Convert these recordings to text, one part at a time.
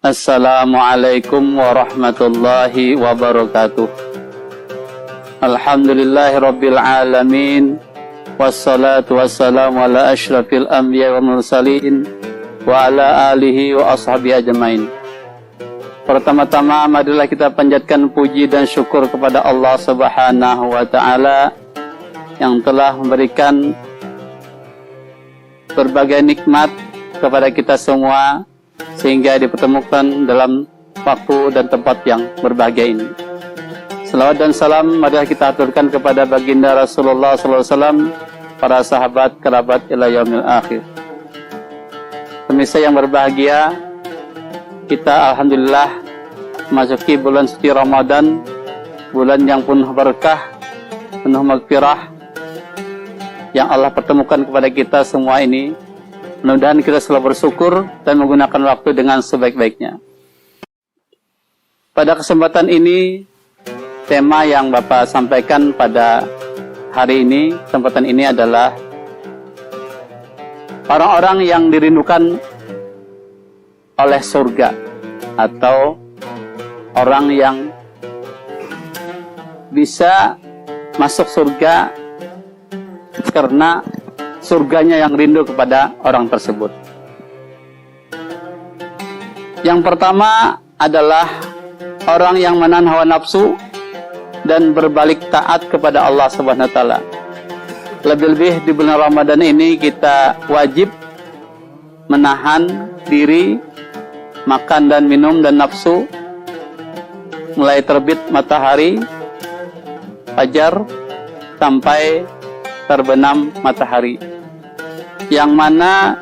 Assalamualaikum warahmatullahi wabarakatuh. Alhamdulillahi rabbil alamin. Wassalatu wassalamu ala asyrafil anbiya wal mursalin wa ala alihi wa ashabihi ajmain. Pertama-tama marilah kita panjatkan puji dan syukur kepada Allah Subhanahu wa taala yang telah memberikan berbagai nikmat kepada kita semua sehingga dipertemukan dalam waktu dan tempat yang berbahagia ini. Salawat dan salam marilah kita aturkan kepada baginda Rasulullah SAW, para sahabat, kerabat ila yaumil akhir. Pemirsa yang berbahagia, kita alhamdulillah memasuki bulan suci Ramadan, bulan yang penuh berkah, penuh maghfirah, yang Allah pertemukan kepada kita semua ini. Mudah-mudahan kita selalu bersyukur dan menggunakan waktu dengan sebaik-baiknya. Pada kesempatan ini, tema yang Bapak sampaikan pada hari ini, kesempatan ini adalah orang-orang yang dirindukan oleh surga, atau orang yang bisa masuk surga karena surganya yang rindu kepada orang tersebut. Yang pertama adalah orang yang menahan hawa nafsu dan berbalik taat kepada Allah Subhanahu wa taala. Lebih-lebih di bulan Ramadan ini kita wajib menahan diri, makan dan minum dan nafsu mulai terbit matahari fajar sampai terbenam matahari, yang mana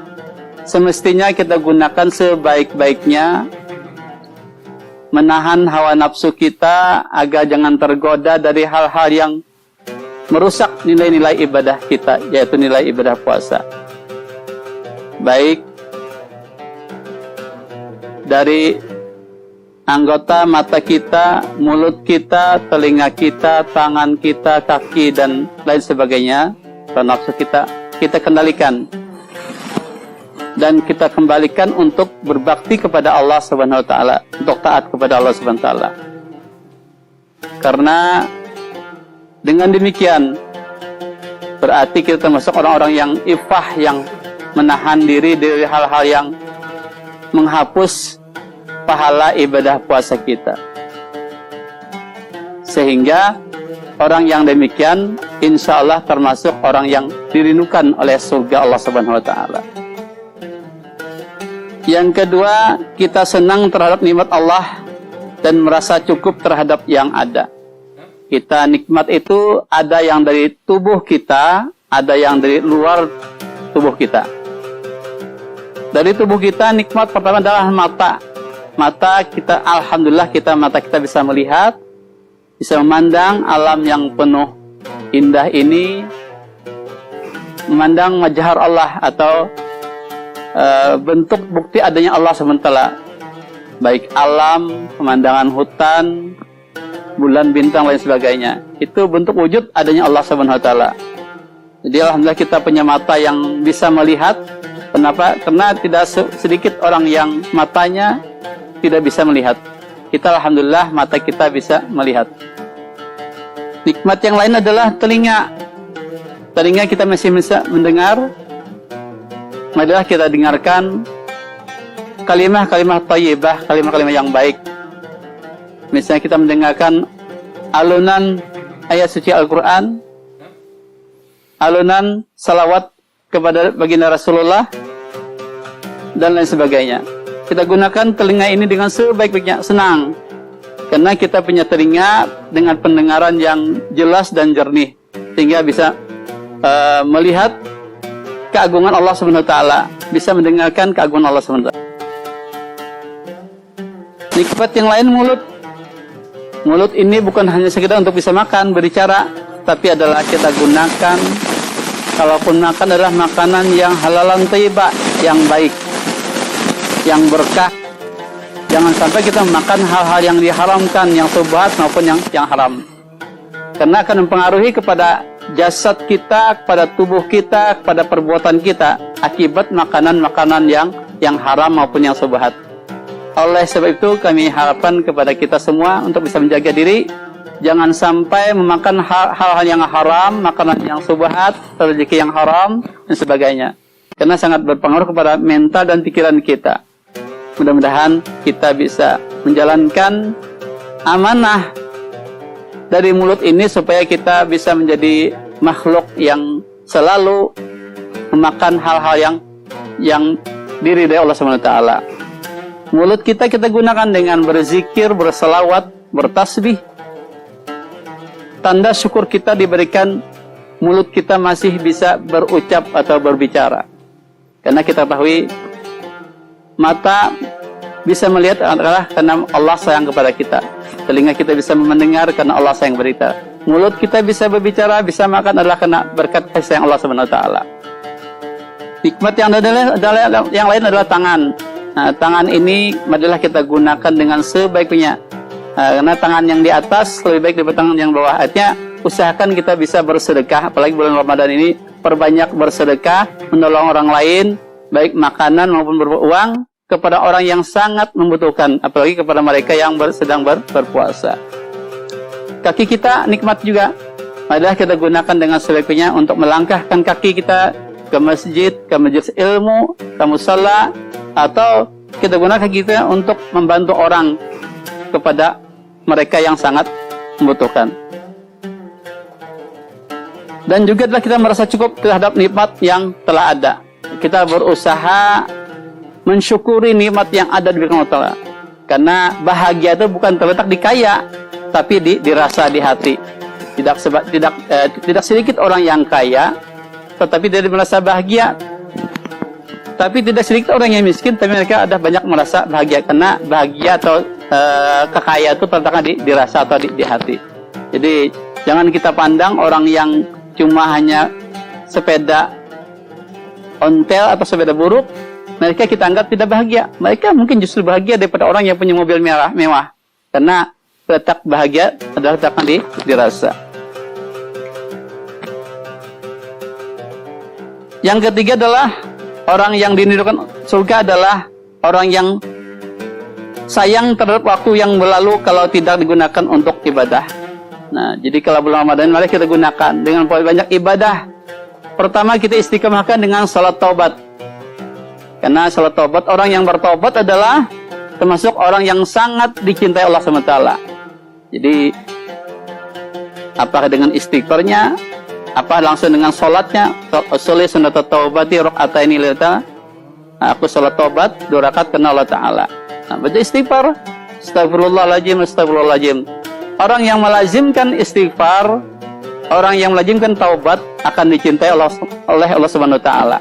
semestinya kita gunakan sebaik-baiknya menahan hawa nafsu kita agar jangan tergoda dari hal-hal yang merusak nilai-nilai ibadah kita, yaitu nilai ibadah puasa, baik dari anggota mata kita, mulut kita, telinga kita, tangan kita, kaki, dan lain sebagainya. Nafsu kita kendalikan dan kita kembalikan untuk berbakti kepada Allah Subhanahu wa taala, untuk taat kepada Allah Subhanahu wa taala. Karena dengan demikian berarti kita termasuk orang-orang yang ifah, yang menahan diri dari hal-hal yang menghapus pahala ibadah puasa kita. Sehingga orang yang demikian insya Allah termasuk orang yang dirindukan oleh surga Allah Subhanahu wa taala. Yang kedua, kita senang terhadap nikmat Allah dan merasa cukup terhadap yang ada. Kita nikmat itu ada yang dari tubuh kita, ada yang dari luar tubuh kita. Dari tubuh kita, nikmat pertama adalah mata. Mata kita, alhamdulillah mata kita bisa melihat, bisa memandang alam yang penuh indah ini, memandang majhar Allah atau bentuk bukti adanya Allah SWT, baik alam, pemandangan hutan, bulan, bintang, lain sebagainya. Itu bentuk wujud adanya Allah SWT. Jadi alhamdulillah kita punya mata yang bisa melihat. Kenapa? Karena tidak sedikit orang yang matanya tidak bisa melihat. Kita alhamdulillah mata kita bisa melihat. Nikmat yang lain adalah telinga. Telinga kita masih bisa mendengar. Marilah kita dengarkan kalimat-kalimat thayyibah, kalimat-kalimat yang baik. Misalnya kita mendengarkan alunan ayat suci Al-Quran, alunan salawat kepada baginda Rasulullah, dan lain sebagainya. Kita gunakan telinga ini dengan sebaik-baiknya, senang. Karena kita punya telinga dengan pendengaran yang jelas dan jernih, sehingga bisa melihat keagungan Allah Subhanahu wa taala, bisa mendengarkan keagungan Allah Subhanahu wa taala. Nikmat yang lain mulut. Mulut ini bukan hanya sekedar untuk bisa makan, berbicara, tapi adalah kita gunakan, kalaupun makan adalah makanan yang halalan thayyibah, yang baik, yang berkah. Jangan sampai kita makan hal-hal yang diharamkan, yang syubhat maupun yang haram. Karena akan mempengaruhi kepada jasad kita, kepada tubuh kita, kepada perbuatan kita, akibat makanan-makanan yang haram maupun yang syubhat. Oleh sebab itu kami harapkan kepada kita semua untuk bisa menjaga diri, jangan sampai memakan hal-hal yang haram, makanan yang syubhat, rezeki yang haram dan sebagainya. Karena sangat berpengaruh kepada mental dan pikiran kita. Mudah-mudahan kita bisa menjalankan amanah dari mulut ini supaya kita bisa menjadi makhluk yang selalu memakan hal-hal yang diridai Allah Subhanahu wa taala. Mulut kita gunakan dengan berzikir, berselawat, bertasbih. Tanda syukur kita diberikan mulut kita masih bisa berucap atau berbicara. Karena kita ketahui mata bisa melihat adalah karena Allah sayang kepada kita. Telinga kita bisa mendengar karena Allah sayang kepada kita. Mulut kita bisa berbicara, bisa makan adalah karena berkat kasih sayang Allah Subhanahu wa taala. Nikmat yang lain adalah tangan. Nah, tangan ini adalah kita gunakan dengan sebaik-baiknya. Karena tangan yang di atas lebih baik daripada tangan yang bawah. Artinya, usahakan kita bisa bersedekah, apalagi bulan Ramadan ini, perbanyak bersedekah, menolong orang lain, baik makanan maupun beruang, kepada orang yang sangat membutuhkan, apalagi kepada mereka yang sedang berpuasa. Kaki kita nikmat juga. Adalah kita gunakan dengan sebaik-baiknya untuk melangkahkan kaki kita ke masjid, ke majelis ilmu, ke musala, atau kita gunakan kita untuk membantu orang kepada mereka yang sangat membutuhkan. Dan juga adalah kita merasa cukup terhadap nikmat yang telah ada. Kita berusaha mensyukuri nikmat yang ada di belakang Allah. Karena bahagia itu bukan terletak di kaya, tapi dirasa di hati. Tidak sedikit orang yang kaya, tetapi dia merasa bahagia. Tapi tidak sedikit orang yang miskin, tapi mereka ada banyak merasa bahagia. Karena bahagia atau kekayaan itu terletaknya dirasa atau di hati. Jadi jangan kita pandang orang yang cuma hanya sepeda ontel atau sepeda buruk, mereka kita anggap tidak bahagia. Mereka mungkin justru bahagia daripada orang yang punya mobil mewah. Karena letak bahagia adalah letaknya dirasa. Yang ketiga adalah orang yang dirindukan surga adalah orang yang sayang terhadap waktu yang berlalu kalau tidak digunakan untuk ibadah. Nah, jadi kalau bulan Ramadan mari kita gunakan dengan banyak ibadah. Pertama kita istiqomahkan dengan salat taubat. Karena salat taubat, orang yang bertaubat adalah termasuk orang yang sangat dicintai Allah SWT. Jadi apakah dengan istighfarnya, apa langsung dengan salatnya, sholli sunnat taubati raka'ataini lillah. Aku salat taubat 2 rakaat karena Allah Taala. Nah, baca istighfar, astagfirullahaladzim, astagfirullahaladzim. Orang yang melazimkan istighfar, orang yang melazimkan taubat akan dicintai oleh Allah Subhanahu wa taala.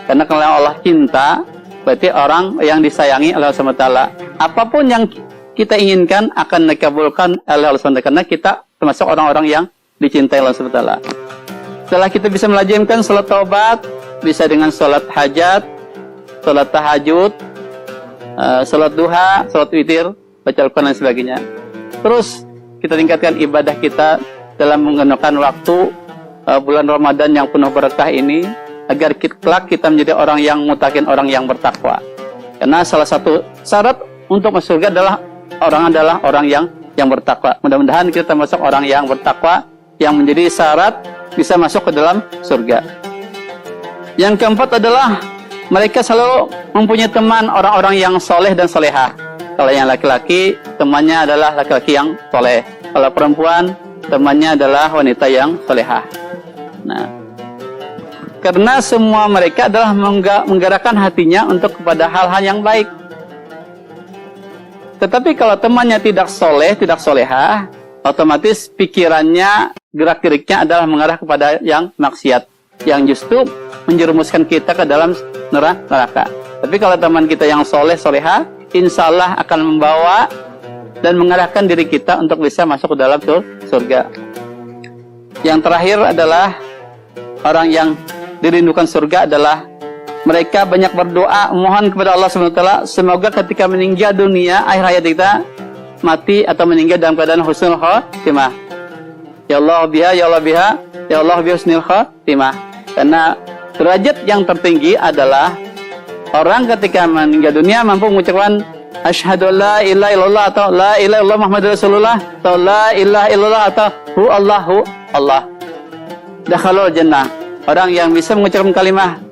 Karena kalau Allah cinta, berarti orang yang disayangi oleh Allah Subhanahu wa taala. Apapun yang kita inginkan akan dikabulkan oleh Allah Subhanahu wa taala, karena kita termasuk orang-orang yang dicintai oleh Allah Subhanahu wa taala. Setelah kita bisa melazimkan salat taubat, bisa dengan salat hajat, salat tahajud, salat duha, salat witir, baca Al-Quran dan sebagainya. Terus kita tingkatkan ibadah kita dalam menggunakan waktu bulan Ramadan yang penuh berkah ini, agar kelak kita menjadi orang yang mutakin, orang yang bertakwa. Karena salah satu syarat untuk masuk surga adalah orang yang bertakwa. Mudah-mudahan kita termasuk orang yang bertakwa, yang menjadi syarat bisa masuk ke dalam surga. Yang keempat adalah mereka selalu mempunyai teman orang-orang yang soleh dan solehah. Kalau yang laki-laki, temannya adalah laki-laki yang soleh. Kalau perempuan, temannya adalah wanita yang solehah. Nah, karena semua mereka adalah menggerakkan hatinya untuk kepada hal-hal yang baik. Tetapi kalau temannya tidak soleh, tidak solehah, otomatis pikirannya, gerak-geriknya adalah mengarah kepada yang maksiat, yang justru menjerumuskan kita ke dalam neraka. Tapi kalau teman kita yang soleh, solehah, insya Allah akan membawa dan mengarahkan diri kita untuk bisa masuk ke dalam surga. Yang terakhir adalah orang yang dirindukan surga adalah mereka banyak berdoa, mohon kepada Allah SWT, semoga ketika meninggal dunia, akhir hayat kita, mati atau meninggal dalam keadaan husnul khotimah. Ya Allah biha, ya Allah biha, ya Allah biha husnul khotimah. Karena derajat yang tertinggi adalah orang ketika meninggal dunia mampu mengucapkan asyhadu la ilaha illallah atau la ilaha illallah Muhammadur Rasulullah atau la ilaha illallah atau hu Allah. Dakhalul jannah. Orang yang bisa mengucapkan kalimah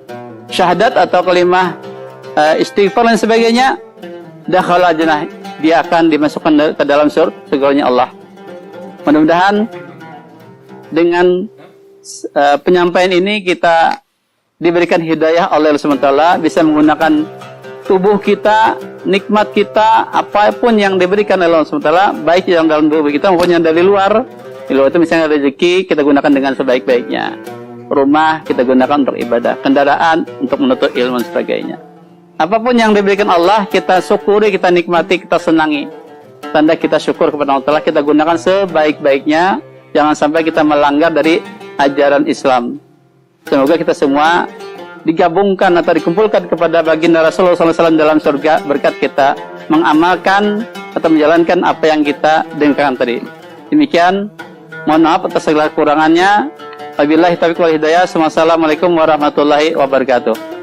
syahadat atau kalimah istighfar dan sebagainya, dakhalul jannah, dia akan dimasukkan ke dalam surganya Allah. Mudah-mudahan dengan penyampaian ini kita diberikan hidayah oleh Allah SWT, bisa menggunakan tubuh kita, nikmat kita, apapun yang diberikan oleh Allah SWT, baik yang dalam tubuh kita maupun yang dari luar. Di luar itu misalnya rezeki, kita gunakan dengan sebaik-baiknya. Rumah kita gunakan untuk ibadah, kendaraan untuk menuntut ilmu dan sebagainya. Apapun yang diberikan Allah, kita syukuri, kita nikmati, kita senangi. Tanda kita syukur kepada Allah, kita gunakan sebaik-baiknya. Jangan sampai kita melanggar dari ajaran Islam. Semoga kita semua digabungkan atau dikumpulkan kepada baginda Rasulullah SAW dalam surga berkat kita mengamalkan atau menjalankan apa yang kita dengarkan tadi. Demikian, mohon maaf atas segala kekurangannya. Wabillahi taufiq wal hidayah. Wassalamualaikum warahmatullahi wabarakatuh.